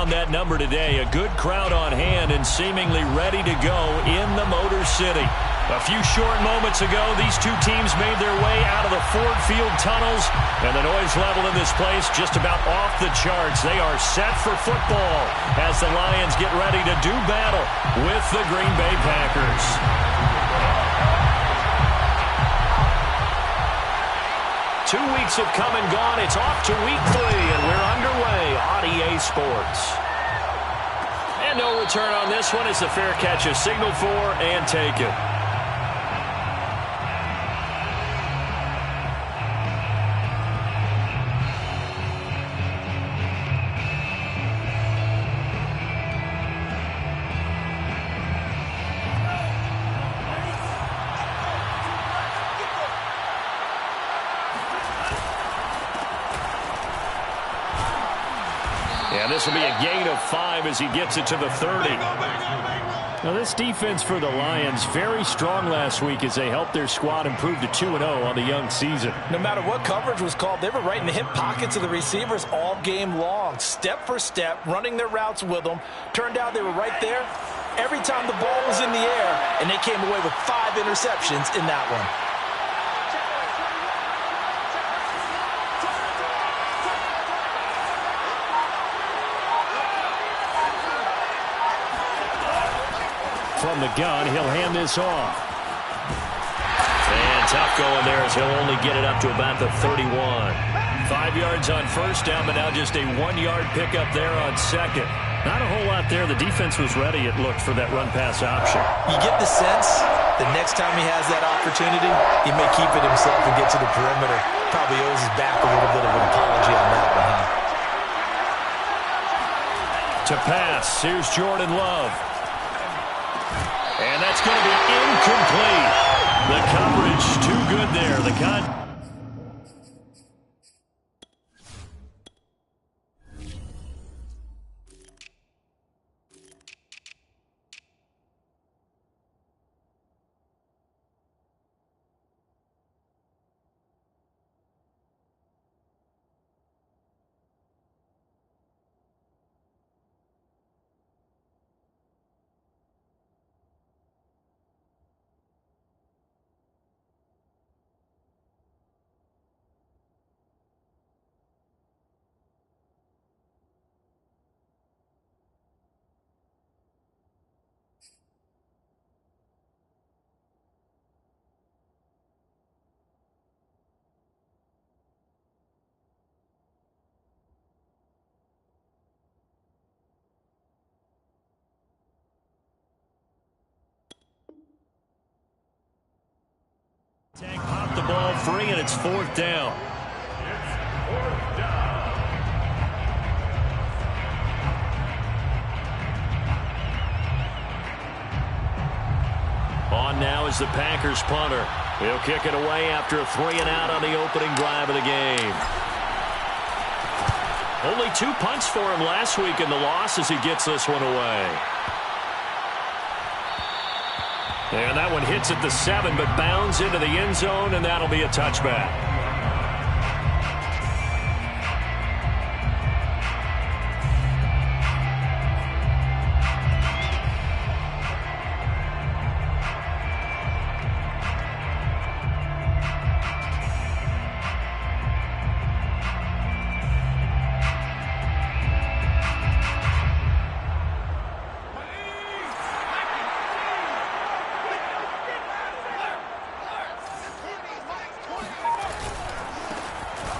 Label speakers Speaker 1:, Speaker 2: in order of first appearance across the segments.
Speaker 1: on that number today. A good crowd on hand and seemingly ready to go in the Motor City. A few short moments ago, these two teams made their way out of the Ford Field tunnels, and the noise level in this place just about off the charts. They are set for football as the Lions get ready to do battle with the Green Bay Packers. 2 weeks have come and gone. It's off to week 3, and we're underway on EA Sports. And no return on this one as the fair catch is signaled for and taken. And this will be a gain of 5 as he gets it to the 30.
Speaker 2: Now this defense for the Lions, very strong last week as they helped their squad improve to 2-0 on the young season.
Speaker 3: No matter what coverage was called, they were right in the hip pockets of the receivers all game long, step for step, running their routes with them. Turned out they were right there every time the ball was in the air, and they came away with 5 interceptions in that one.
Speaker 2: From the gun, he'll hand this off.
Speaker 1: And tough going there as he'll only get it up to about the 31. 5 yards on first down, but now just a 1-yard pickup there on second.
Speaker 2: Not a whole lot there. The defense was ready, it looked, for that run-pass option.
Speaker 3: You get the sense the next time he has that opportunity, he may keep it himself and get to the perimeter. Probably owes his back a little bit of an apology on that one, huh?
Speaker 1: To pass, here's Jordan Love. And that's going to be incomplete. The coverage too good there. The Tank popped the ball free, and it's 4th down. On now is the Packers punter. He'll kick it away after a 3-and-out on the opening drive of the game. Only 2 punts for him last week in the loss as he gets this one away. And that one hits at the 7, but bounds into the end zone, and that'll be a touchback.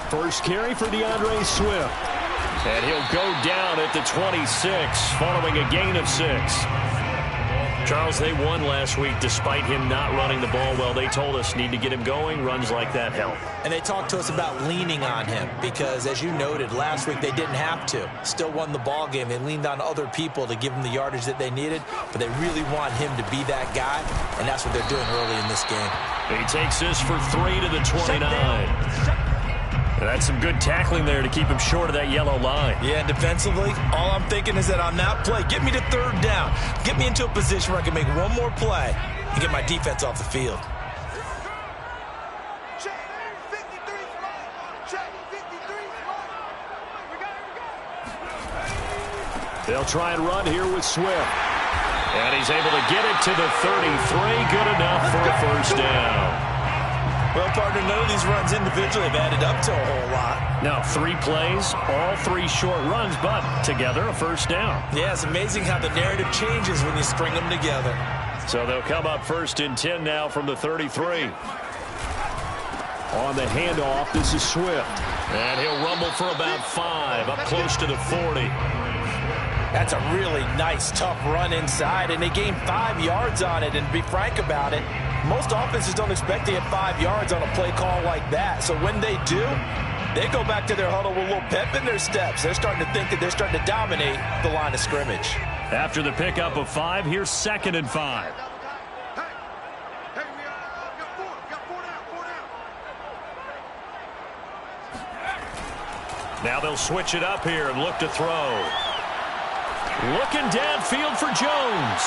Speaker 2: First carry for DeAndre Swift.
Speaker 1: And he'll go down at the 26 following a gain of 6. Charles, they won last week despite him not running the ball well. They told us need to get him going. Runs like that help.
Speaker 3: And they talked to us about leaning on him because, as you noted, last week they didn't have to. Still won the ball game. They leaned on other people to give them the yardage that they needed, but they really want him to be that guy, and that's what they're doing early in this game.
Speaker 1: He takes this for 3 to the 29. That's some good tackling there to keep him short of that yellow line.
Speaker 3: Yeah, and defensively, all I'm thinking is that on that play, get me to 3rd down. Get me into a position where I can make one more play and get my defense off the field.
Speaker 2: They'll try and run here with Swift. And he's able to get it to the 33. Good enough for a first down.
Speaker 3: Well, partner, none of these runs individually have added up to a whole lot.
Speaker 2: No, 3 plays, all 3 short runs, but together a first down.
Speaker 3: Yeah, it's amazing how the narrative changes when you string them together.
Speaker 2: So they'll come up first and 10 now from the 33. On the handoff, this is Swift. And he'll rumble for about 5, up close to the 40.
Speaker 3: That's a really nice, tough run inside, and they gained 5 yards on it. And to be frank about it, most offenses don't expect to get 5 yards on a play call like that. So when they do, they go back to their huddle with a little pep in their steps. They're starting to think that they're starting to dominate the line of scrimmage.
Speaker 2: After the pickup of 5, here's 2nd and 5. Now they'll switch it up here and look to throw. Looking downfield for Jones.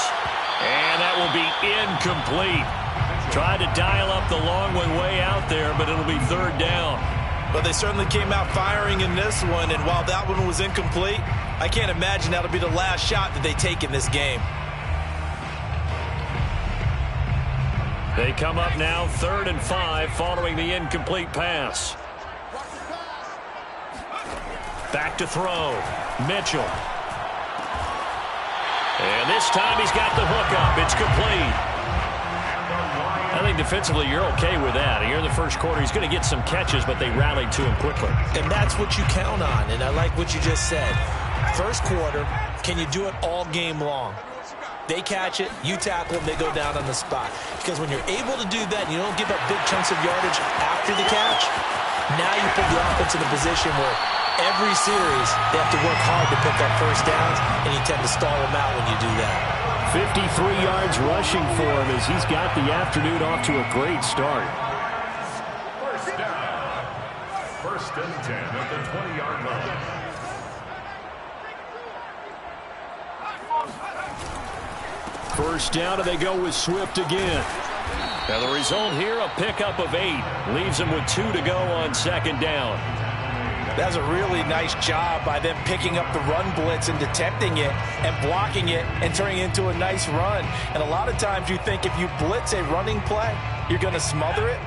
Speaker 2: And that will be incomplete. Tried to dial up the long one way out there, but it'll be 3rd down.
Speaker 3: But they certainly came out firing in this one, and while that one was incomplete, I can't imagine that'll be the last shot that they take in this game.
Speaker 2: They come up now 3rd and 5 following the incomplete pass. Back to throw. Mitchell. And this time he's got the hook up. It's complete. I think defensively you're okay with that. Here in the first quarter, he's going to get some catches, but they rallied to him quickly.
Speaker 3: And that's what you count on, and I like what you just said. First quarter, can you do it all game long? They catch it, you tackle them, they go down on the spot. Because when you're able to do that and you don't give up big chunks of yardage after the catch, now you put the offense in a position where every series they have to work hard to pick up first downs, and you tend to stall them out when you do that.
Speaker 2: 53 yards rushing for him as he's got the afternoon off to a great start.
Speaker 4: First down. 1st and 10 at the 20-yard line.
Speaker 2: First down, and they go with Swift again. Now the result here, a pickup of 8. Leaves him with 2 to go on 2nd down.
Speaker 3: That's a really nice job by them picking up the run blitz and detecting it and blocking it and turning it into a nice run. And a lot of times you think if you blitz a running play, you're going to smother it.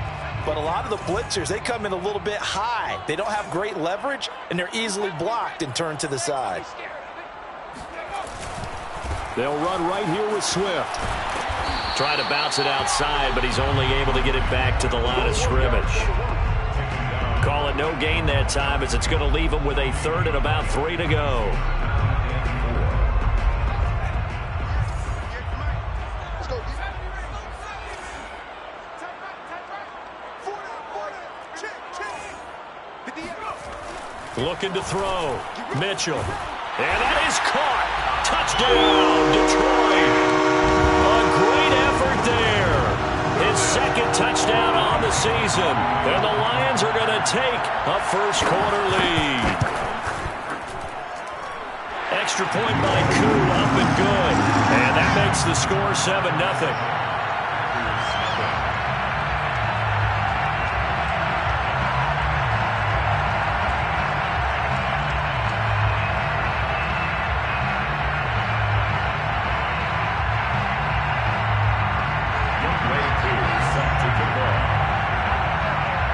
Speaker 3: But a lot of the blitzers, they come in a little bit high. They don't have great leverage, and they're easily blocked and turned to the side.
Speaker 2: They'll run right here with Swift. Try to bounce it outside, but he's only able to get it back to the line of scrimmage. Call it no gain that time as it's going to leave him with a 3rd and about 3 to go. Looking to throw. Mitchell. And that is caught. Touchdown, Detroit. A great effort there. His 2nd touchdown on the season. And the Lions are going to take a first quarter lead. Extra point by Koo, up and good. And that makes the score 7-0.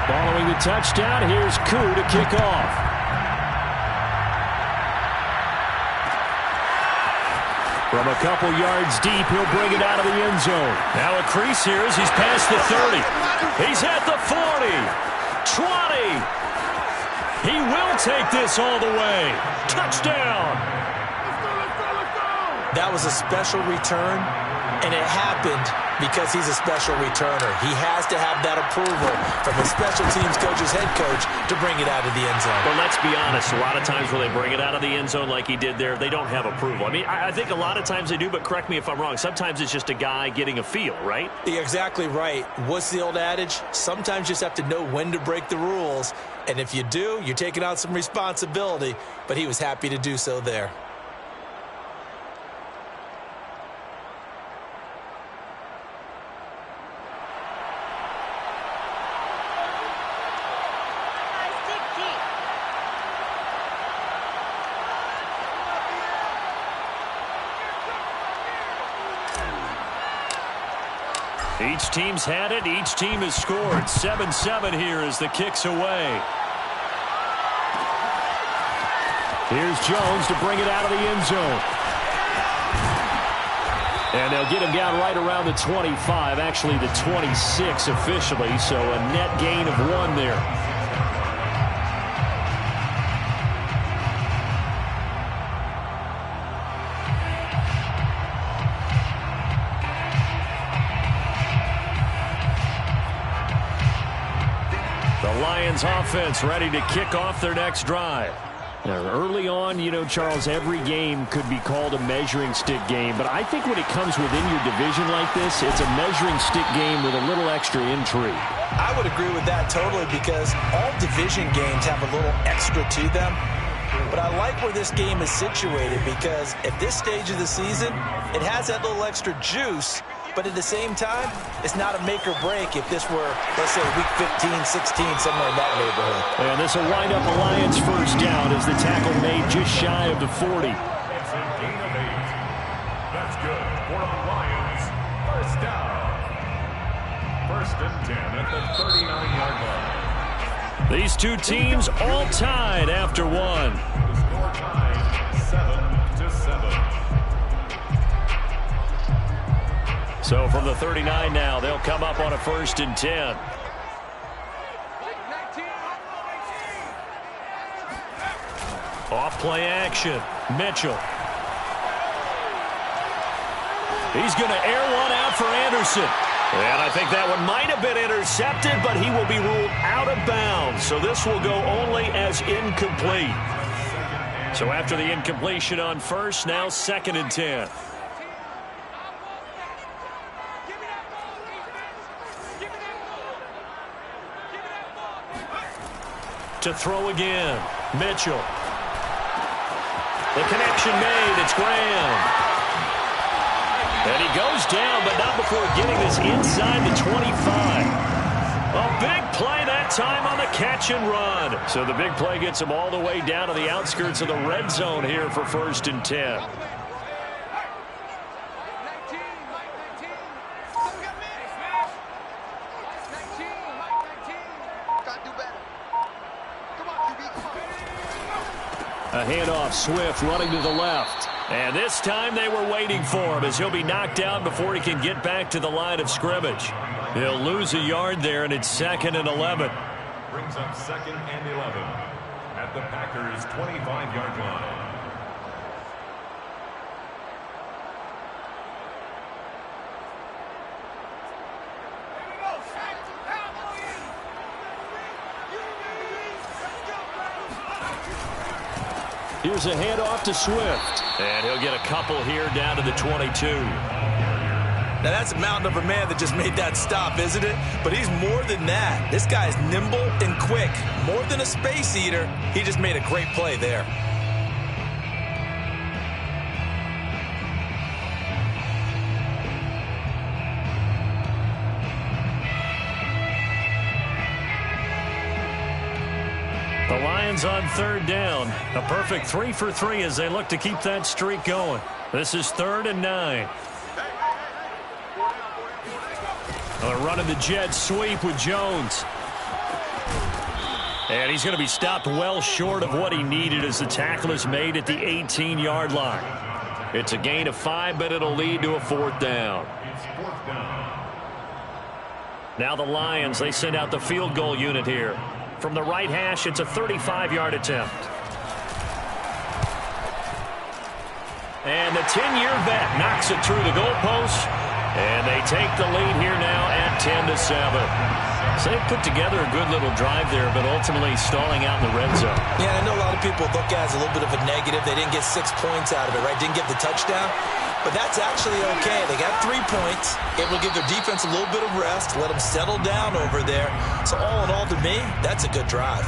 Speaker 2: Following the touchdown, here's Koo to kick off. From a couple yards deep, he'll bring it out of the end zone. Now a crease here as he's past the 30. He's at the 40. 20. He will take this all the way. Touchdown.
Speaker 3: That was a special return, and it happened because he's a special returner. He has to have that approval from his special teams coach's head coach to bring it out of the end zone.
Speaker 2: But let's be honest, a lot of times when they bring it out of the end zone like he did there, they don't have approval. I mean, I think a lot of times they do, but correct me if I'm wrong. Sometimes it's just a guy getting a feel, right?
Speaker 3: You're exactly right. What's the old adage? Sometimes you just have to know when to break the rules, and if you do, you're taking on some responsibility, but he was happy to do so there.
Speaker 1: Each team's had it. Each team has scored. 7-7 here as the kick's away. Here's Jones to bring it out of the end zone. And they'll get him down right around the 25, actually the 26 officially, so a net gain of 1 there. The Lions offense ready to kick off their next drive. Now, early on, you know, Charles, every game could be called a measuring stick game. But I think when it comes within your division like this, it's a measuring stick game with a little extra intrigue.
Speaker 3: I would agree with that totally because all division games have a little extra to them. But I like where this game is situated because at this stage of the season, it has that little extra juice. But at the same time, it's not a make or break if this were, let's say, week 15, 16, somewhere in that neighborhood.
Speaker 1: And this will wind up the Lions' first down as the tackle made just shy of the 40.
Speaker 4: It's a gain of 8. That's good for the Lions. First down. First and 10 at the 39-yard line.
Speaker 1: These two teams all tied after 1.
Speaker 4: The score tied 7-7.
Speaker 1: So from the 39 now, they'll come up on a first and 10. Off play action. Mitchell. He's going to air one out for Anderson. And I think that one might have been intercepted, but he will be ruled out of bounds. So this will go only as incomplete. So after the incompletion on first, now second and 10. To throw again. Mitchell. The connection made. It's Graham. And he goes down, but not before getting this inside the 25. A big play that time on the catch and run. So the big play gets him all the way down to the outskirts of the red zone here for first and 10. A handoff, Swift running to the left. And this time they were waiting for him as he'll be knocked down before he can get back to the line of scrimmage. He'll lose a yard there, and it's second and 11.
Speaker 4: Brings up second and 11 at the Packers' 25-yard line.
Speaker 1: Here's a handoff to Swift. And he'll get a couple here down to the 22.
Speaker 3: Now, that's a mountain of a man that just made that stop, isn't it? But he's more than that. This guy's nimble and quick. More than a space eater, he just made a great play there.
Speaker 1: The Lions on third down. A perfect 3 for 3 as they look to keep that streak going. This is 3rd and 9. They're running the jet sweep with Jones. And he's going to be stopped well short of what he needed as the tackle is made at the 18-yard line. It's a gain of 5, but it'll lead to a 4th down. Now the Lions, they send out the field goal unit here. From the right hash, it's a 35-yard attempt. And the 10-year vet knocks it through the goalpost. And they take the lead here now at 10-7. So they put together a good little drive there, but ultimately stalling out in the red zone.
Speaker 3: Yeah, I know a lot of people look at it as a little bit of a negative. They didn't get 6 points out of it, right? Didn't get the touchdown. But that's actually okay. They got 3 points. Able to give their defense a little bit of rest, let them settle down over there. So all in all, to me, that's a good drive.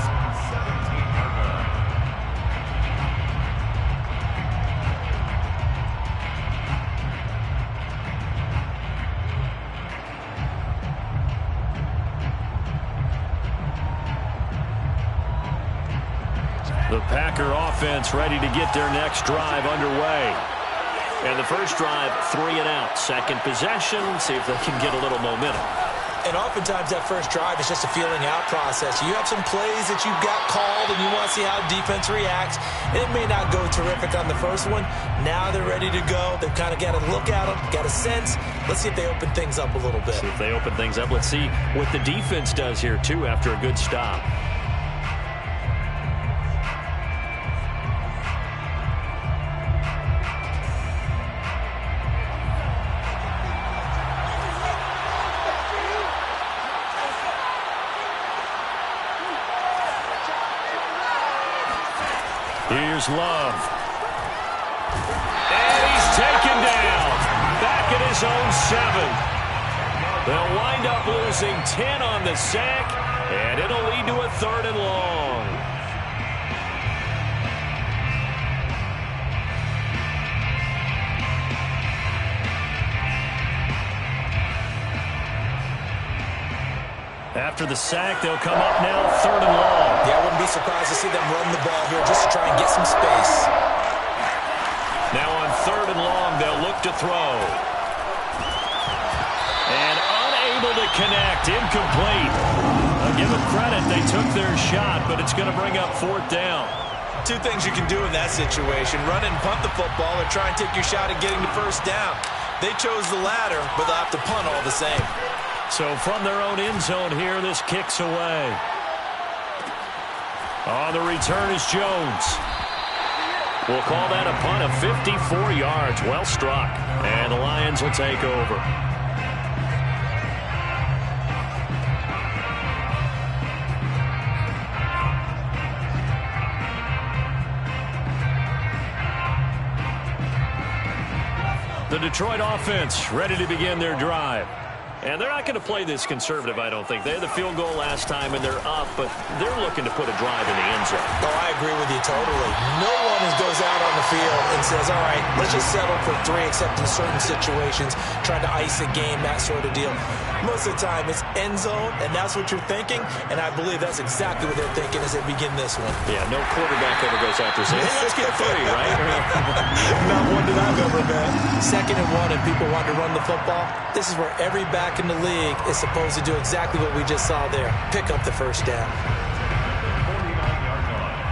Speaker 1: The Packer offense ready to get their next drive underway. And the first drive, 3 and out. Second possession, see if they can get a little momentum.
Speaker 3: And oftentimes that first drive is just a feeling out process. You have some plays that you've got called and you want to see how defense reacts. And it may not go terrific on the first one. Now they're ready to go. They've kind of got to look at them, got a sense. Let's see if they open things up a little bit.
Speaker 1: See if they open things up. Let's see what the defense does here, too, after a good stop. Here's Love. And he's taken down. Back at his own 7. They'll wind up losing 10 on the sack, and it'll lead to a 3rd and long. After the sack, they'll come up now 3rd and long.
Speaker 3: Yeah, I wouldn't be surprised to see them run the ball here just to try and get some space.
Speaker 1: Now on 3rd and long, they'll look to throw. And unable to connect, incomplete. I'll give them credit, they took their shot, but it's going to bring up 4th down.
Speaker 3: Two things you can do in that situation: run and punt the football, or try and take your shot at getting the first down. They chose the latter, but they'll have to punt all the same.
Speaker 1: So from their own end zone here, this kicks away. On the return is Jones. We'll call that a punt of 54 yards. Well struck. And the Lions will take over. The Detroit offense ready to begin their drive. And they're not going to play this conservative, I don't think. They had the field goal last time, and they're up, but they're looking to put a drive in the end zone.
Speaker 3: Oh, I agree with you totally. No one goes out on the field and says, all right, let's just settle for 3, except in certain situations, trying to ice a game, that sort of deal. Most of the time, it's end zone, and that's what you're thinking, and I believe that's exactly what they're thinking as they begin this one.
Speaker 1: Yeah, no quarterback ever goes out there saying, hey, let's get 3, right?
Speaker 3: Not one that I've ever met. 2nd and 1, and people want to run the football. This is where every back in the league is supposed to do exactly what we just saw there. Pick up the first down.
Speaker 4: 49-yard line.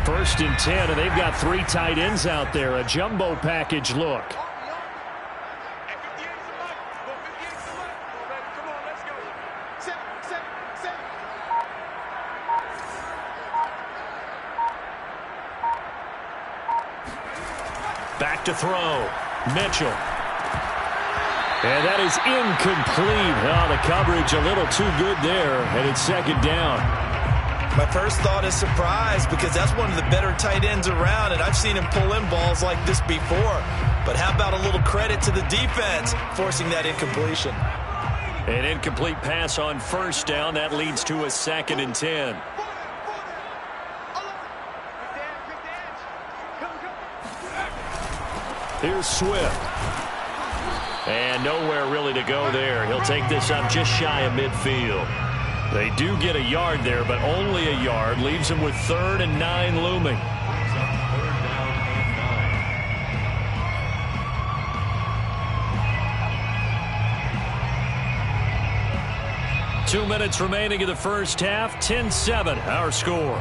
Speaker 1: First and 10, and they've got 3 tight ends out there. A jumbo package look. Back to throw. Mitchell. And that is incomplete. Oh, the coverage a little too good there, and it's 2nd down.
Speaker 3: My first thought is surprise, because that's one of the better tight ends around, and I've seen him pull in balls like this before. But how about a little credit to the defense forcing that incompletion?
Speaker 1: An incomplete pass on 1st down. That leads to a 2nd and 10. Here's Swift. And nowhere really to go there. He'll take this up just shy of midfield. They do get a yard there, but only a yard. Leaves them with 3rd and 9 looming. 2 minutes remaining in the first half. 10-7, our score.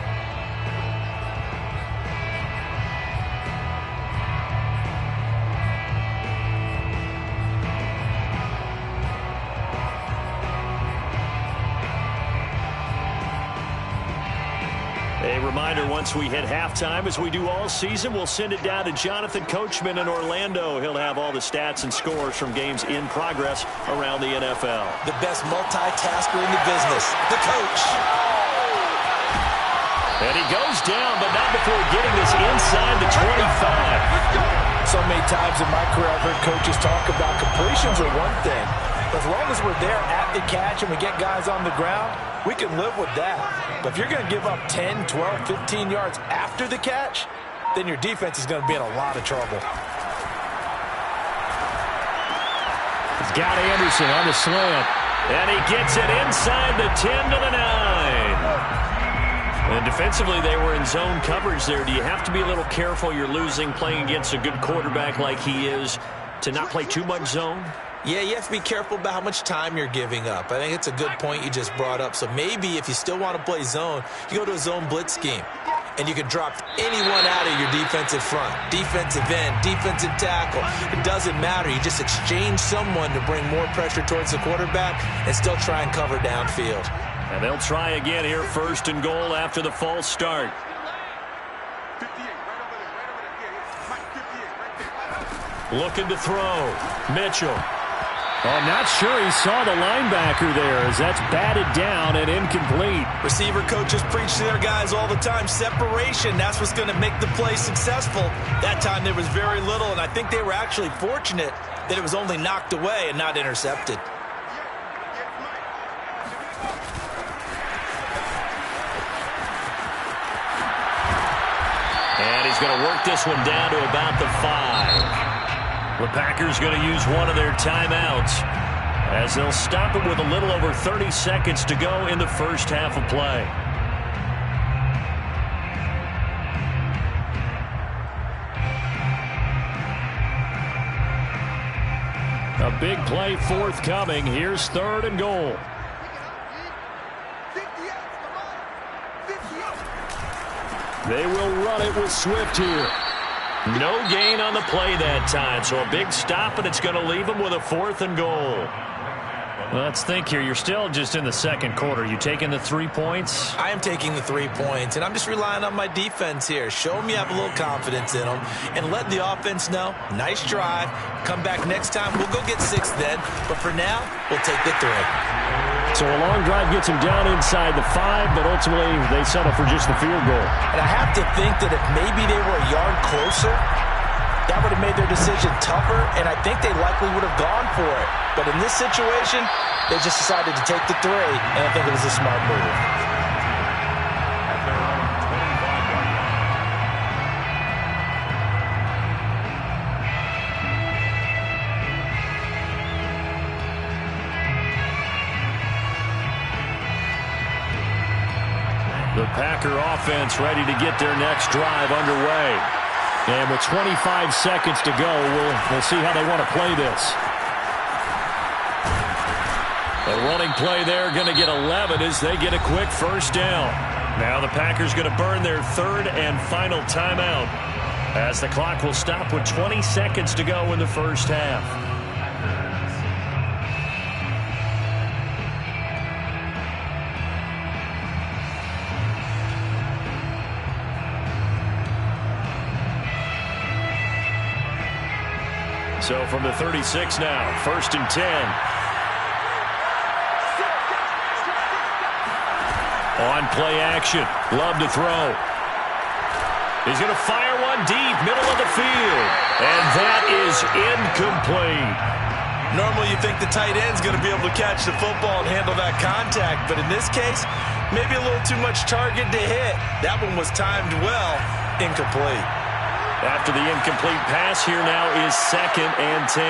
Speaker 1: A reminder, once we hit halftime, as we do all season, we'll send it down to Jonathan Coachman in Orlando. He'll have all the stats and scores from games in progress around the NFL.
Speaker 3: The best multitasker in the business, the coach.
Speaker 1: And he goes down, but not before getting this inside the 25.
Speaker 3: So many times in my career, I've heard coaches talk about completions are one thing. As long as we're there at the catch and we get guys on the ground, we can live with that. But if you're going to give up 10, 12, 15 yards after the catch, then your defense is going to be in a lot of trouble.
Speaker 1: He's got Anderson on the slant. And he gets it inside the 10 to the 9. Defensively, they were in zone coverage there. Do you have to be a little careful you're losing playing against a good quarterback like he is to not play too much zone?
Speaker 3: Yeah, you have to be careful about how much time you're giving up. I think it's a good point you just brought up. So maybe if you still want to play zone, you go to a zone blitz scheme. And you can drop anyone out of your defensive front, defensive end, defensive tackle. It doesn't matter. You just exchange someone to bring more pressure towards the quarterback and still try and cover downfield.
Speaker 1: And they'll try again here, 1st and goal after the false start. Looking to throw. Mitchell. Oh, I'm not sure he saw the linebacker there as that's batted down and incomplete.
Speaker 3: Receiver coaches preach to their guys all the time. Separation, that's what's going to make the play successful. That time there was very little, and I think they were actually fortunate that it was only knocked away and not intercepted.
Speaker 1: And he's going to work this one down to about the 5. The Packers going to use one of their timeouts as they'll stop it with a little over 30 seconds to go in the first half of play. A big play forthcoming. Here's 3rd and goal. They will run it with Swift here. No gain on the play that time, so a big stop, and it's going to leave them with a 4th and goal. Well, let's think here. You're still just in the second quarter. You taking the 3 points?
Speaker 3: I am taking the 3 points, and I'm just relying on my defense here. Show them you have a little confidence in them, and let the offense know, nice drive. Come back next time. We'll go get 6 then, but for now, we'll take the 3.
Speaker 1: So a long drive gets them down inside the 5, but ultimately they settle for just the field goal.
Speaker 3: And I have to think that if maybe they were a yard closer, that would have made their decision tougher, and I think they likely would have gone for it. But in this situation, they just decided to take the 3, and I think it was a smart move.
Speaker 1: The Packer offense ready to get their next drive underway. And with 25 seconds to go, we'll see how they want to play this. A running play there, going to get 11 as they get a quick first down. Now the Packers going to burn their 3rd and final timeout as the clock will stop with 20 seconds to go in the first half. So from the 36 now, 1st and 10. On play action, Love to throw. He's going to fire one deep, middle of the field. And that is incomplete.
Speaker 3: Normally you think the tight end's going to be able to catch the football and handle that contact, but in this case, maybe a little too much target to hit. That one was timed well, incomplete.
Speaker 1: After the incomplete pass, here now is 2nd and 10.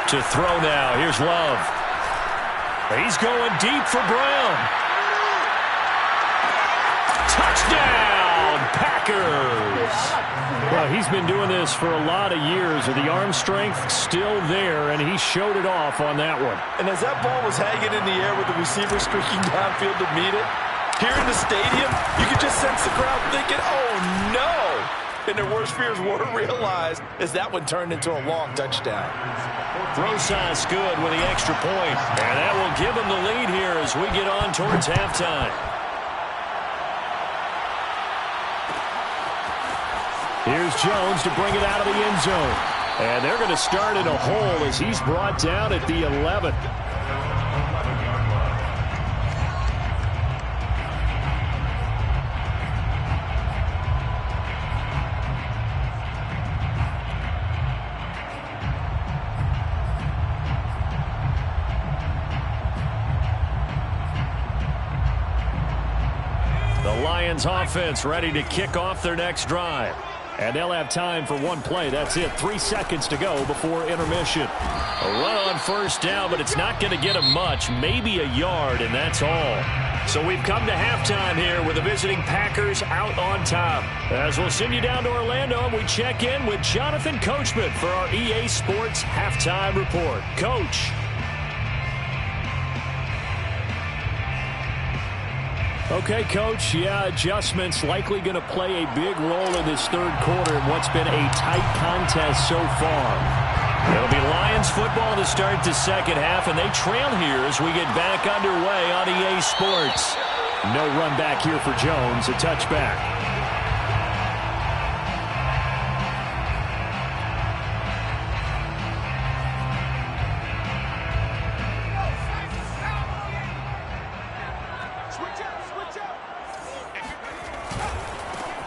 Speaker 1: To throw now, here's Love. He's going deep for Brown. Touchdown, Packers. Well, he's been doing this for a lot of years with the arm strength still there, and he showed it off on that one.
Speaker 3: And as that ball was hanging in the air with the receiver streaking downfield to meet it, here in the stadium, you could just sense the crowd thinking, oh, no. And their worst fears were realized as that one turned into a long touchdown.
Speaker 1: Throw size good with the extra point. And that will give them the lead here as we get on towards halftime. Here's Jones to bring it out of the end zone. And they're going to start in a hole as he's brought down at the 11th. Lions offense ready to kick off their next drive. And they'll have time for one play. That's it. 3 seconds to go before intermission. A run on first down, but it's not going to get them much. Maybe a yard, and that's all. So we've come to halftime here with the visiting Packers out on top. As we'll send you down to Orlando, and we check in with Jonathan Coachman for our EA Sports Halftime Report. Coach. Okay, Coach. Yeah, adjustments likely going to play a big role in this third quarter in what's been a tight contest so far. It'll be Lions football to start the second half, and they trail here as we get back underway on EA Sports. No run back here for Jones, a touchback.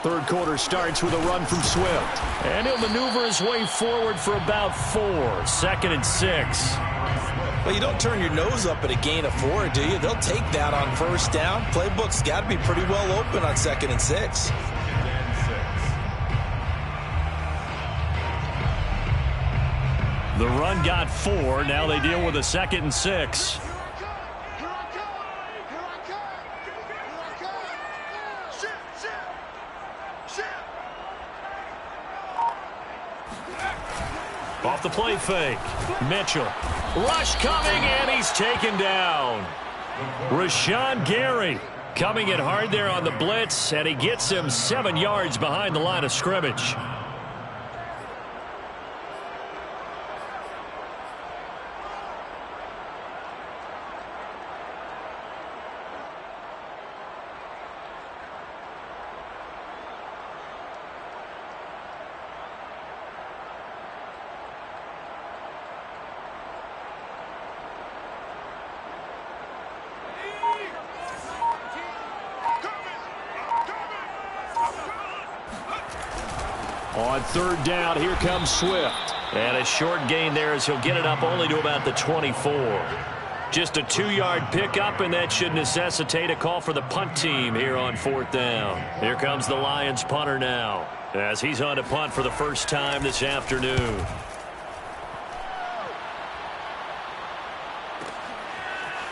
Speaker 1: Third quarter starts with a run from Swift. And he'll maneuver his way forward for about 4. 2nd and 6.
Speaker 3: Well, you don't turn your nose up at a gain of 4, do you? They'll take that on first down. Playbook's got to be pretty well open on 2nd and 6.
Speaker 1: The run got 4. Now they deal with a 2nd and 6. Off the play fake. Mitchell. Rush coming, and he's taken down. Rashawn Gary coming in hard there on the blitz, and he gets him 7 yards behind the line of scrimmage. On third down, here comes Swift. And a short gain there as he'll get it up only to about the 24. Just a 2-yard pickup, and that should necessitate a call for the punt team here on 4th down. Here comes the Lions punter now, as he's on to punt for the first time this afternoon.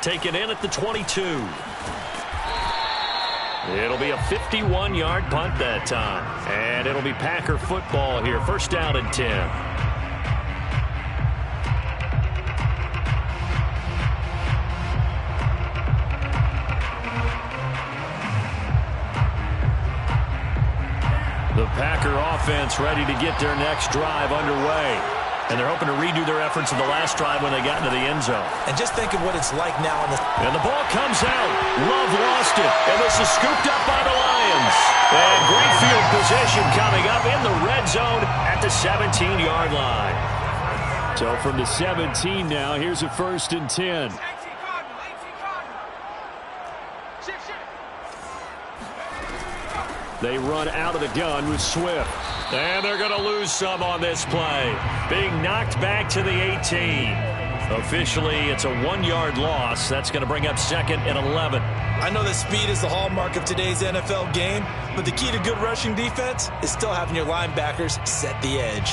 Speaker 1: Taken in at the 22. It'll be a 51-yard punt that time. And it'll be Packer football here. First down and 10. The Packer offense ready to get their next drive underway. And they're hoping to redo their efforts in the last drive when they got into the end zone.
Speaker 3: And just think of what it's like now on the...
Speaker 1: And the ball comes out. Love lost it. And this is scooped up by the Lions. And great field position coming up in the red zone at the 17-yard line. So from the 17 now, here's a 1st and 10. They run out of the gun with Swift. And they're going to lose some on this play. Being knocked back to the 18. Officially, it's a 1-yard loss. That's going to bring up 2nd and 11.
Speaker 3: I know that speed is the hallmark of today's NFL game, but the key to good rushing defense is still having your linebackers set the edge.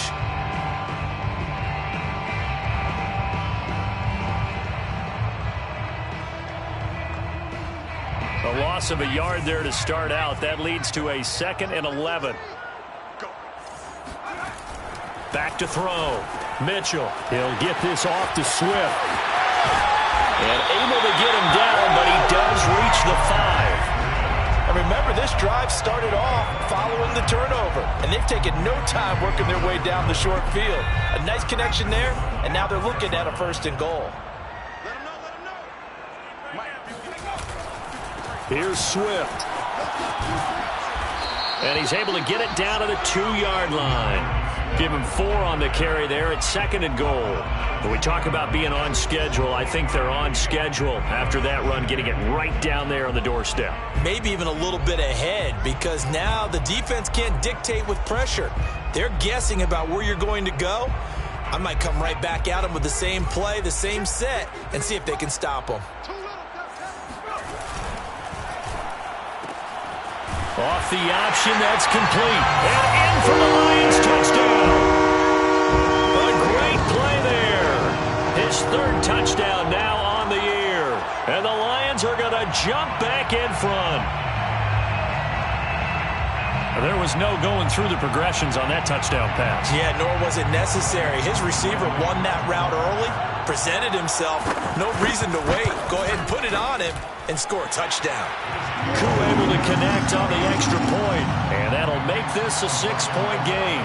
Speaker 1: A loss of a yard there to start out. That leads to a 2nd and 11. Back to throw. Mitchell. He'll get this off to Swift. And able to get him down, but he does reach the 5.
Speaker 3: And remember, this drive started off following the turnover. And they've taken no time working their way down the short field. A nice connection there, and now they're looking at a 1st and goal.
Speaker 1: Here's Swift. And he's able to get it down to the 2-yard line. Give him 4 on the carry there at 2nd and goal. When we talk about being on schedule, I think they're on schedule after that run, getting it right down there on the doorstep.
Speaker 3: Maybe even a little bit ahead, because now the defense can't dictate with pressure. They're guessing about where you're going to go. I might come right back at them with the same play, the same set, and see if they can stop them.
Speaker 1: Off the option, that's complete. And in for the Lions touchdown. A great play there. His 3rd touchdown now on the year. And the Lions are going to to jump back in front. There was no going through the progressions on that touchdown pass.
Speaker 3: Yeah, nor was it necessary. His receiver won that route early, presented himself. No reason to wait. Go ahead and put it on him and score a touchdown.
Speaker 1: Koo able to connect on the extra point, and that'll make this a 6-point game.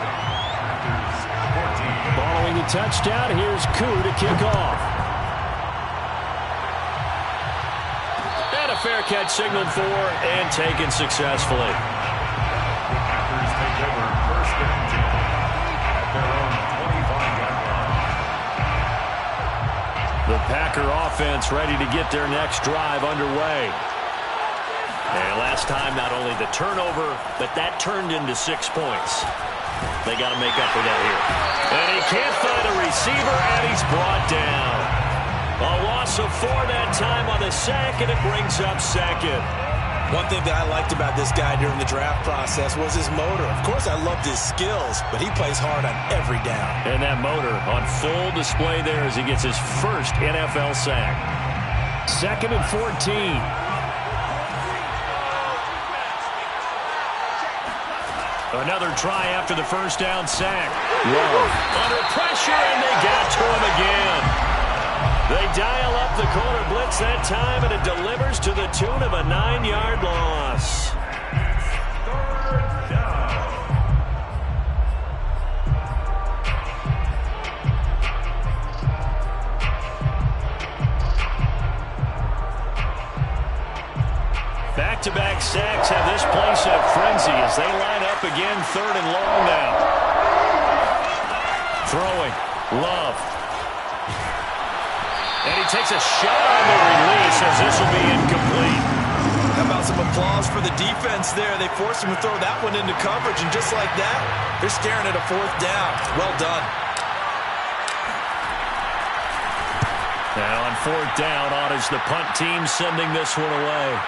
Speaker 1: Following the touchdown, here's Koo to kick off. And a fair catch signaled for and taken successfully. The Packer offense ready to get their next drive underway. And last time, not only the turnover, but that turned into 6 points. They got to make up for that here. And he can't find a receiver, and he's brought down. A loss of 4 that time on the sack, and it brings up second.
Speaker 3: One thing that I liked about this guy during the draft process was his motor. Of course, I loved his skills, but he plays hard on every down.
Speaker 1: And that motor on full display there as he gets his first NFL sack. 2nd and 14. Another try after the first down sack. Love under pressure, and they got to him again. They dial up the corner blitz that time, and it delivers to the tune of a 9-yard loss.
Speaker 4: Third down.
Speaker 1: Back-to-back sacks have this place at frenzy as they line up again 3rd and long now. Throwing. Love. And he takes a shot on the release as this will be incomplete.
Speaker 3: How about some applause for the defense there? They forced him to throw that one into coverage, and just like that, they're staring at a 4th down. Well done.
Speaker 1: Now on 4th down, on is the punt team sending this one away.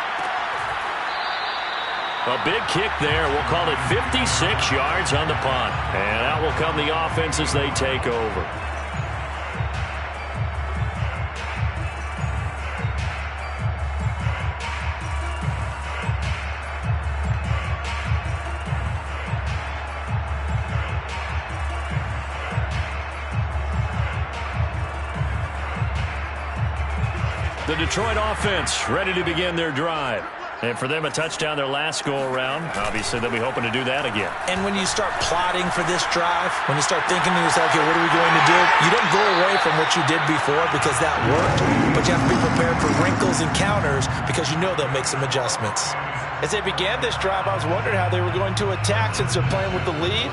Speaker 1: A big kick there. We'll call it 56 yards on the punt. And out will come the offense as they take over. The Detroit offense ready to begin their drive. And for them, a touchdown their last go-around. Obviously, they'll be hoping to do that again.
Speaker 3: And when you start plotting for this drive, when you start thinking to yourself, okay, what are we going to do? You don't go away from what you did before because that worked, but you have to be prepared for wrinkles and counters because you know they'll make some adjustments. As they began this drive, I was wondering how they were going to attack since they're playing with the lead.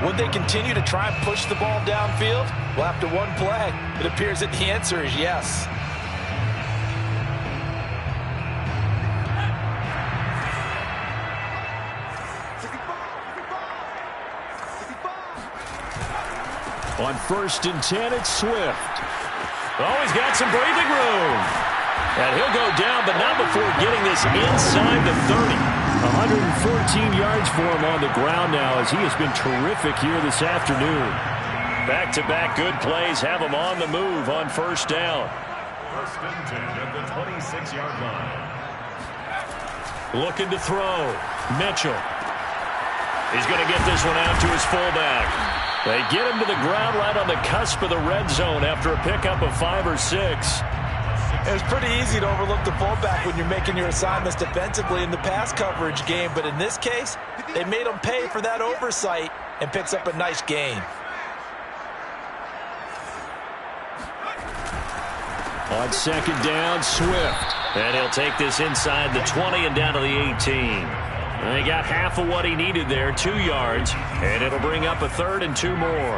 Speaker 3: Would they continue to try and push the ball downfield? Well, after one play, it appears that the answer is yes.
Speaker 1: On 1st and 10, it's Swift. Oh, he's got some breathing room. And he'll go down, but not before getting this inside the 30. 114 yards for him on the ground now as he has been terrific here this afternoon. Back-to-back good plays have him on the move on 1st down.
Speaker 4: 1st and 10 at the 26-yard line.
Speaker 1: Looking to throw. Mitchell. He's going to get this one out to his fullback. They get him to the ground right on the cusp of the red zone after a pickup of 5 or 6.
Speaker 3: It's pretty easy to overlook the fullback when you're making your assignments defensively in the pass coverage game, but in this case, they made him pay for that oversight and picks up a nice gain.
Speaker 1: On 2nd down, Swift. And he'll take this inside the 20 and down to the 18. And he got half of what he needed there, 2 yards, and it'll bring up a 3rd and 2 more.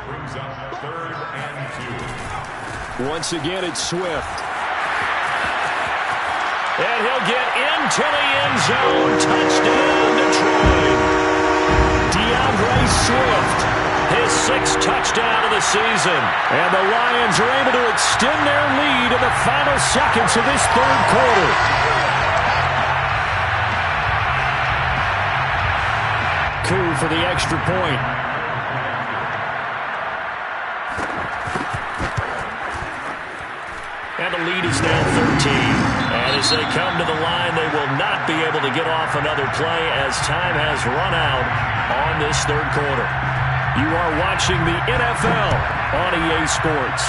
Speaker 4: Brings up 3rd and 2.
Speaker 1: Once again, it's Swift. And he'll get into the end zone. Touchdown, Detroit. DeAndre Swift, his 6th touchdown of the season. And the Lions are able to extend their lead in the final seconds of this 3rd quarter. Koo for the extra point. And the lead is now 13. And as As they come to the line, they will not be able to get off another play as time has run out on this third quarter. You are watching the NFL on EA Sports.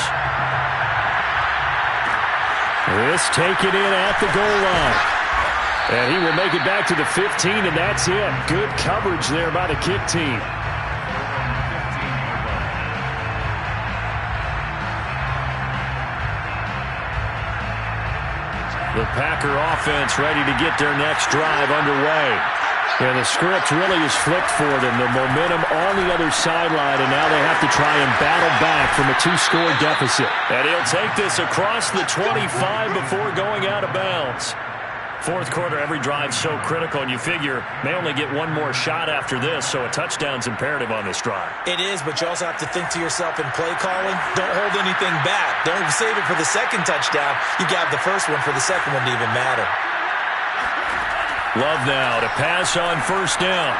Speaker 1: This taken in at the goal line. And he will make it back to the 15, and that's it. Good coverage there by the kick team. The Packer offense ready to get their next drive underway. And the script really is flipped for them. The momentum on the other sideline, and now they have to try and battle back from a 2-score deficit. And he'll take this across the 25 before going out of bounds. Fourth quarter, every drive's so critical, and you figure may only get one more shot after this, so a touchdown's imperative on this drive.
Speaker 3: It is, but you also have to think to yourself in play calling, don't hold anything back. Don't save it for the second touchdown. You got the first one for the second one to even matter.
Speaker 1: Love now to pass on first down.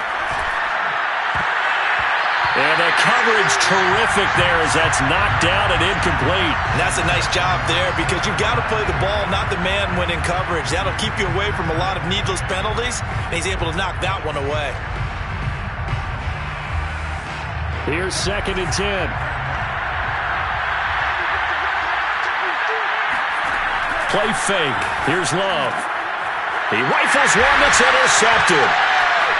Speaker 1: And the coverage terrific there as that's knocked down and incomplete.
Speaker 3: And that's a nice job there because you've got to play the ball, not the man when in coverage. That'll keep you away from a lot of needless penalties, and he's able to knock that one away.
Speaker 1: Here's 2nd and 10. Play fake. Here's Love. He rifles one that's intercepted.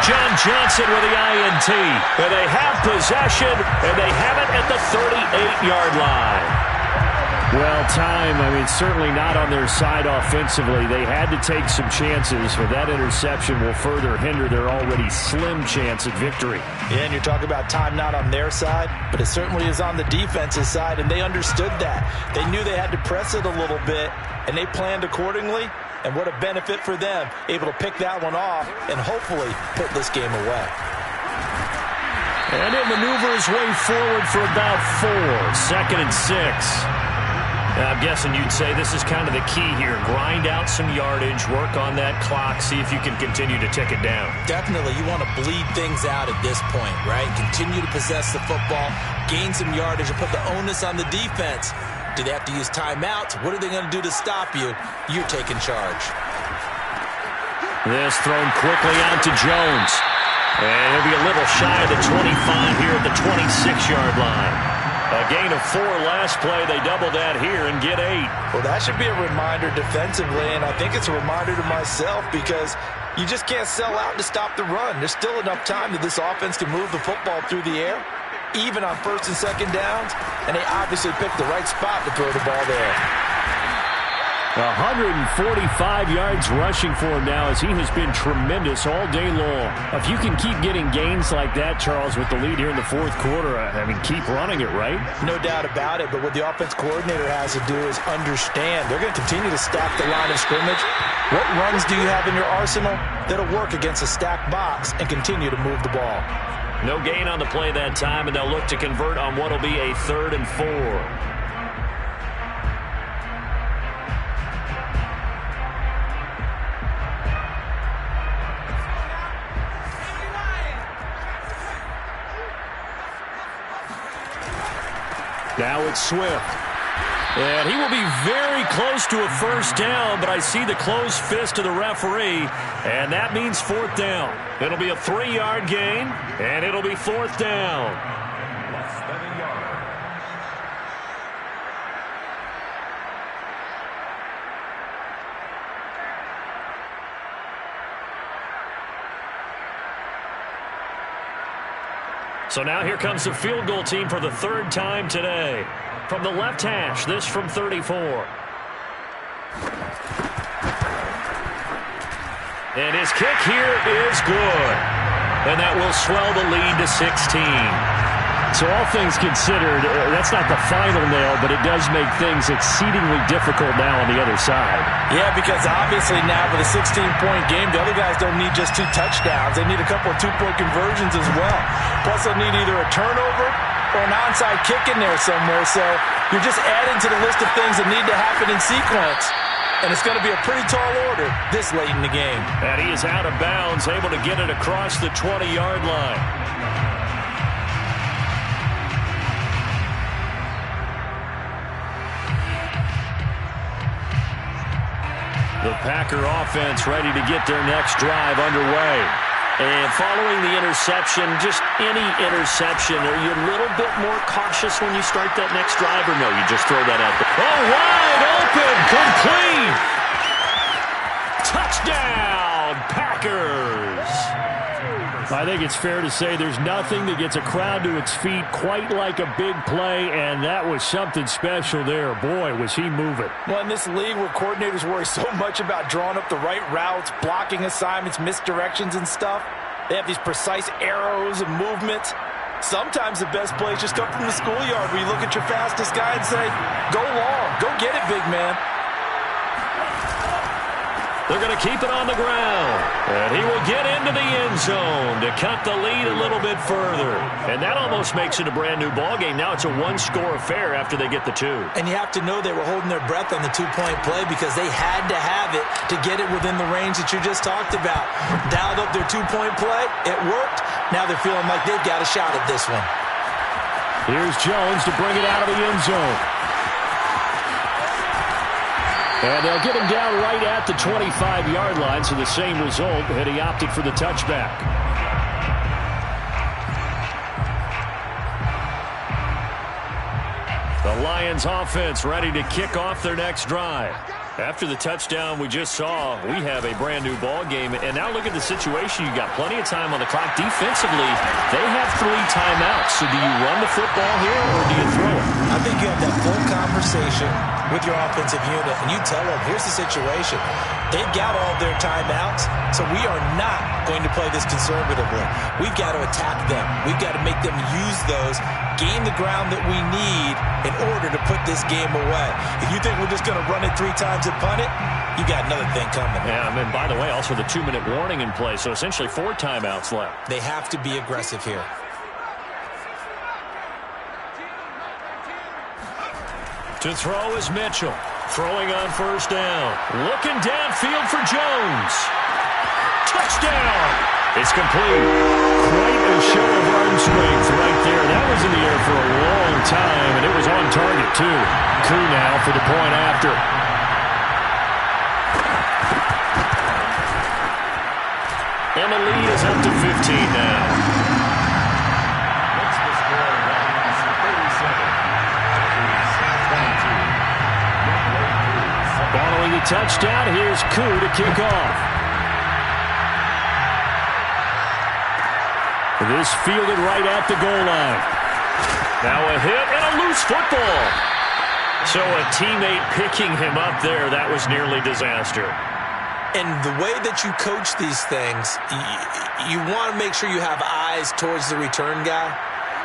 Speaker 1: John Johnson with the INT. And they have possession, and they have it at the 38-yard line. Well, time, certainly not on their side offensively. They had to take some chances, but that interception will further hinder their already slim chance at victory.
Speaker 3: Yeah, and you're talking about time not on their side, but it certainly is on the defense's side, and they understood that. They knew they had to press it a little bit, and they planned accordingly. And what a benefit for them, able to pick that one off and hopefully put this game away.
Speaker 1: And he'll maneuver his way forward for about 4. 2nd and 6. Now, I'm guessing you'd say this is kind of the key here. Grind out some yardage, work on that clock, see if you can continue to tick it down.
Speaker 3: Definitely. You want to bleed things out at this point, right? Continue to possess the football, gain some yardage, and put the onus on the defense. Do they have to use timeouts? What are they going to do to stop you? You're taking charge.
Speaker 1: This thrown quickly out to Jones. And he'll be a little shy of the 25 here at the 26-yard line. A gain of 4 last play. They double that here and get 8.
Speaker 3: Well, that should be a reminder defensively, and I think it's a reminder to myself because you just can't sell out to stop the run. There's still enough time that this offense can move the football through the air, even on 1st and 2nd downs, and they obviously picked the right spot to throw the ball there.
Speaker 1: 145 yards rushing for him now as he has been tremendous all day long. If you can keep getting gains like that, Charles, with the lead here in the 4th quarter, keep running it, right?
Speaker 3: No doubt about it, but what the offense coordinator has to do is understand. They're going to continue to stack the line of scrimmage. What runs do you have in your arsenal that'll work against a stacked box and continue to move the ball?
Speaker 1: No gain on the play that time, and they'll look to convert on what will be a 3rd and 4. Now it's Swift. And he will be very close to a first down, but I see the closed fist of the referee, and that means 4th down. It'll be a 3-yard gain, and it'll be 4th down.
Speaker 4: Less than a yard.
Speaker 1: So now here comes the field goal team for the 3rd time today. From the left hash, this from 34. And his kick here is good. And that will swell the lead to 16. So all things considered, that's not the final nail, but it does make things exceedingly difficult now on the other side.
Speaker 3: Yeah, because obviously now with a 16-point game, the other guys don't need just 2 touchdowns. They need a couple of 2-point conversions as well. Plus they'll need either a turnover or an onside kick in there somewhere. So you're just adding to the list of things that need to happen in sequence. And it's going to be a pretty tall order this late in the game.
Speaker 1: And he is out of bounds, able to get it across the 20-yard line. The Packer offense ready to get their next drive underway.
Speaker 3: And following the interception, just any interception, are you a little bit more cautious when you start that next drive, or no, you just throw that out there?
Speaker 1: Oh, wide open, complete. Touchdown, Packers. I think it's fair to say there's nothing that gets a crowd to its feet quite like a big play, and that was something special there. Boy, was he moving.
Speaker 3: Well, in this league where coordinators worry so much about drawing up the right routes, blocking assignments, misdirections and stuff, they have these precise arrows and movements. Sometimes the best plays just come from the schoolyard where you look at your fastest guy and say, go long, go get it, big man.
Speaker 1: They're going to keep it on the ground. And he will get into the end zone to cut the lead a little bit further. And that almost makes it a brand-new ballgame. Now it's a one-score affair after they get the two.
Speaker 3: And you have to know they were holding their breath on the two-point play because they had to have it to get it within the range that you just talked about. Dialed up their two-point play. It worked. Now they're feeling like they've got a shot at this one.
Speaker 1: Here's Jones to bring it out of the end zone. And they'll get him down right at the 25-yard line, so the same result, and he opted for the touchback. The Lions offense ready to kick off their next drive. After the touchdown we just saw, we have a brand-new ball game. And now look at the situation. You got plenty of time on the clock. Defensively, they have 3 timeouts. So do you run the football here or do you throw it?
Speaker 3: I think you have that full conversation with your offensive unit, and you tell them, here's the situation. They've got all their timeouts, so we are not going to play this conservatively. We've got to attack them. We've got to make them use those, gain the ground that we need in order to put this game away. If you think we're just going to run it 3 times and punt it, you got another thing coming.
Speaker 1: Yeah, and by the way, also the 2-minute warning in play, so essentially 4 timeouts left.
Speaker 3: They have to be aggressive here.
Speaker 1: To throw is Mitchell. Throwing on first down. Looking downfield for Jones. Touchdown! It's complete. Quite a show of arm strength right there. That was in the air for a long time, and it was on target, too. Koo now for the point after. And the lead is up to 15 now. Following the touchdown, here's Koo to kick off. This fielded right at the goal line. Now a hit and a loose football. So a teammate picking him up there, that was nearly disaster.
Speaker 3: And the way that you coach these things, you want to make sure you have eyes towards the return guy,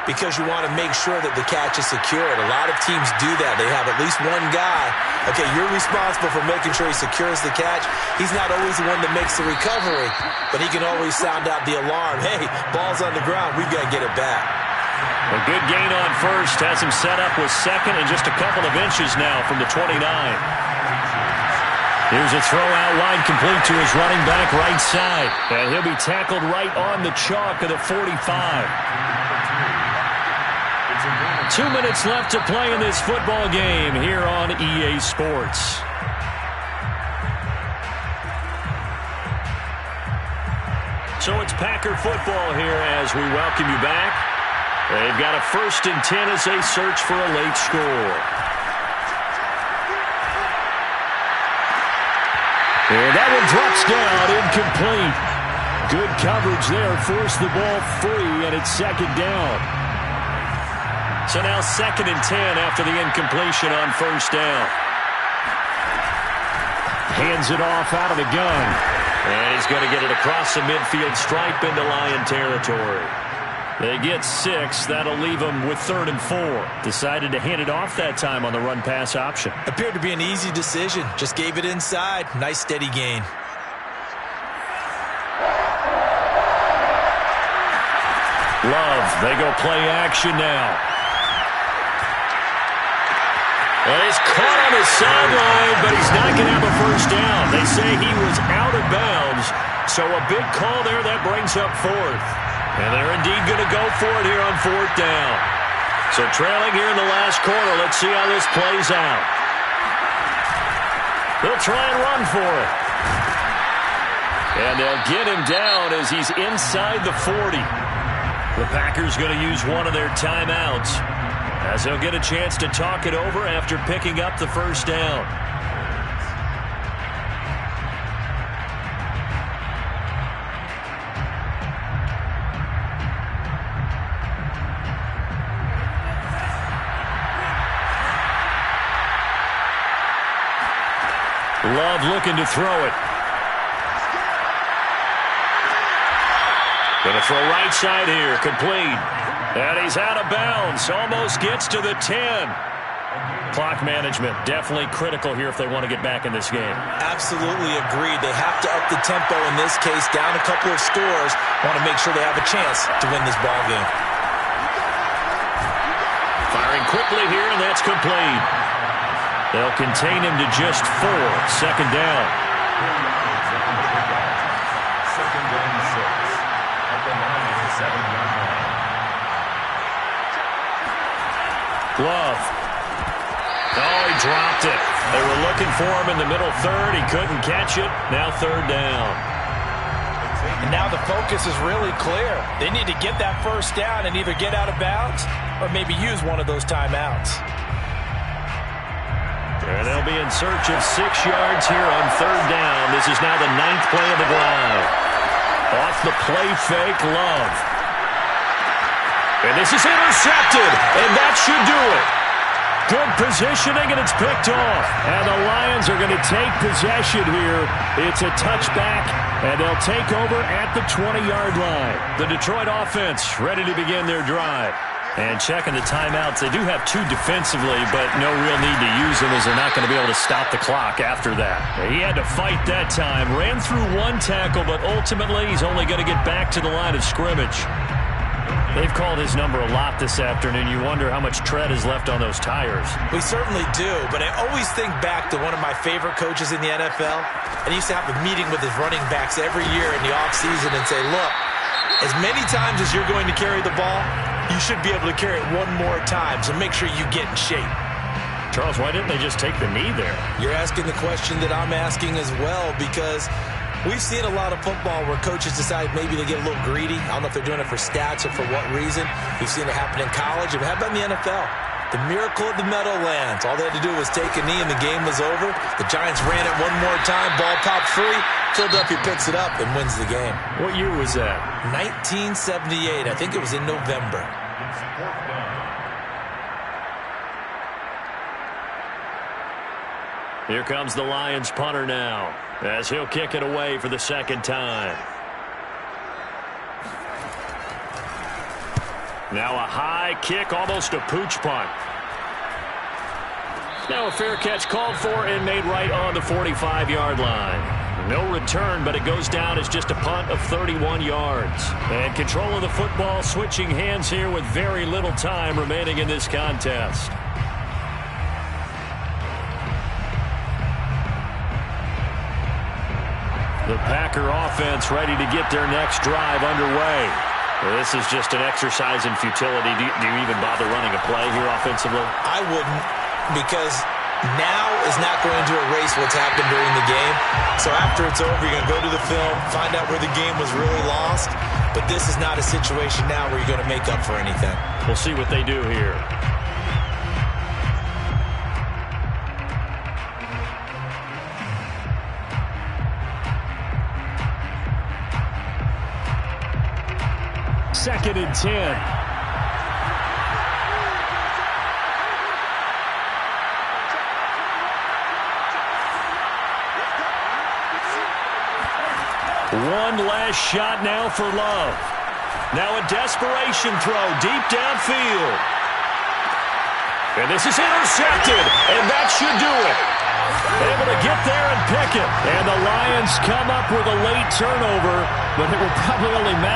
Speaker 3: because you want to make sure that the catch is secured. A lot of teams do that. They have at least one guy. Okay, you're responsible for making sure he secures the catch. He's not always the one that makes the recovery, but he can always sound out the alarm. Hey, ball's on the ground. We've got to get it back.
Speaker 1: A good gain on first. Has him set up with second and just a couple of inches now from the 29. Here's a throw out wide, complete to his running back right side. And he'll be tackled right on the chalk of the 45. 2 minutes left to play in this football game here on EA Sports. So it's Packer football here as we welcome you back. They've got a 1st and 10 as they search for a late score. And that one drops down, incomplete. Good coverage there, forced the ball free, and it's 2nd down. So now 2nd and 10 after the incompletion on 1st down. Hands it off out of the gun. And he's going to get it across the midfield stripe into Lion territory. They get 6. That'll leave them with 3rd and 4. Decided to hand it off that time on the run-pass option.
Speaker 3: Appeared to be an easy decision. Just gave it inside. Nice steady gain.
Speaker 1: Love, they go play action now. Well, he's caught on his sideline, but he's not going to have a 1st down. They say he was out of bounds, so a big call there that brings up 4th. And they're indeed going to go for it here on 4th down. So trailing here in the last quarter, let's see how this plays out. They'll try and run for it. And they'll get him down as he's inside the 40. The Packers going to use one of their timeouts as they'll get a chance to talk it over after picking up the first down. Love looking to throw it. Going to throw right side here, complete. And he's out of bounds, almost gets to the 10. Clock management, definitely critical here if they want to get back in this game.
Speaker 3: Absolutely agreed. They have to up the tempo in this case, down a couple of scores. Want to make sure they have a chance to win this ball game.
Speaker 1: Firing quickly here, and that's complete. They'll contain him to just 4. Second down.
Speaker 4: Second down 6 at the Lions 7-yard line.
Speaker 1: Love. Oh, he dropped it. They were looking for him in the middle third. He couldn't catch it. Now third down.
Speaker 3: And now the focus is really clear. They need to get that first down and either get out of bounds or maybe use one of those timeouts.
Speaker 1: And they'll be in search of 6 yards here on third down. This is now the 9th play of the drive. Off the play fake, Love. And this is intercepted, and that should do it. Good positioning, and it's picked off. And the Lions are going to take possession here. It's a touchback, and they'll take over at the 20-yard line. The Detroit offense ready to begin their drive. And checking the timeouts, they do have 2 defensively, but no real need to use them as they're not going to be able to stop the clock after that. He had to fight that time. Ran through 1 tackle, but ultimately he's only going to get back to the line of scrimmage. They've called his number a lot this afternoon. You wonder how much tread is left on those tires.
Speaker 3: We certainly do, but I always think back to one of my favorite coaches in the NFL. And he used to have a meeting with his running backs every year in the offseason and say, look, as many times as you're going to carry the ball, you should be able to carry it 1 more time, so make sure you get in shape.
Speaker 1: Charles, why didn't they just take the knee there?
Speaker 3: You're asking the question that I'm asking as well, because we've seen a lot of football where coaches decide maybe they get a little greedy. I don't know if they're doing it for stats or for what reason. We've seen it happen in college, and how about in the NFL? The miracle of the Meadowlands. All they had to do was take a knee, and the game was over. The Giants ran it 1 more time. Ball popped free. Philadelphia picks it up and wins the game.
Speaker 1: What year was that?
Speaker 3: 1978. I think it was in November.
Speaker 1: Here comes the Lions punter now, as he'll kick it away for the 2nd time. Now a high kick, almost a pooch punt. Now a fair catch called for and made right on the 45-yard line. No return, but it goes down as just a punt of 31 yards. And control of the football switching hands here with very little time remaining in this contest. The Packer offense ready to get their next drive underway. This is just an exercise in futility. Do you even bother running a play here offensively?
Speaker 3: I wouldn't, because now is not going to erase what's happened during the game. So after it's over, you're going to go to the film, find out where the game was really lost. But this is not a situation now where you're going to make up for anything.
Speaker 1: We'll see what they do here. Second and 10. One last shot now for Love. Now a desperation throw deep downfield. And this is intercepted, and that should do it. Able to get there and pick it. And the Lions come up with a late turnover, but it will probably only matter.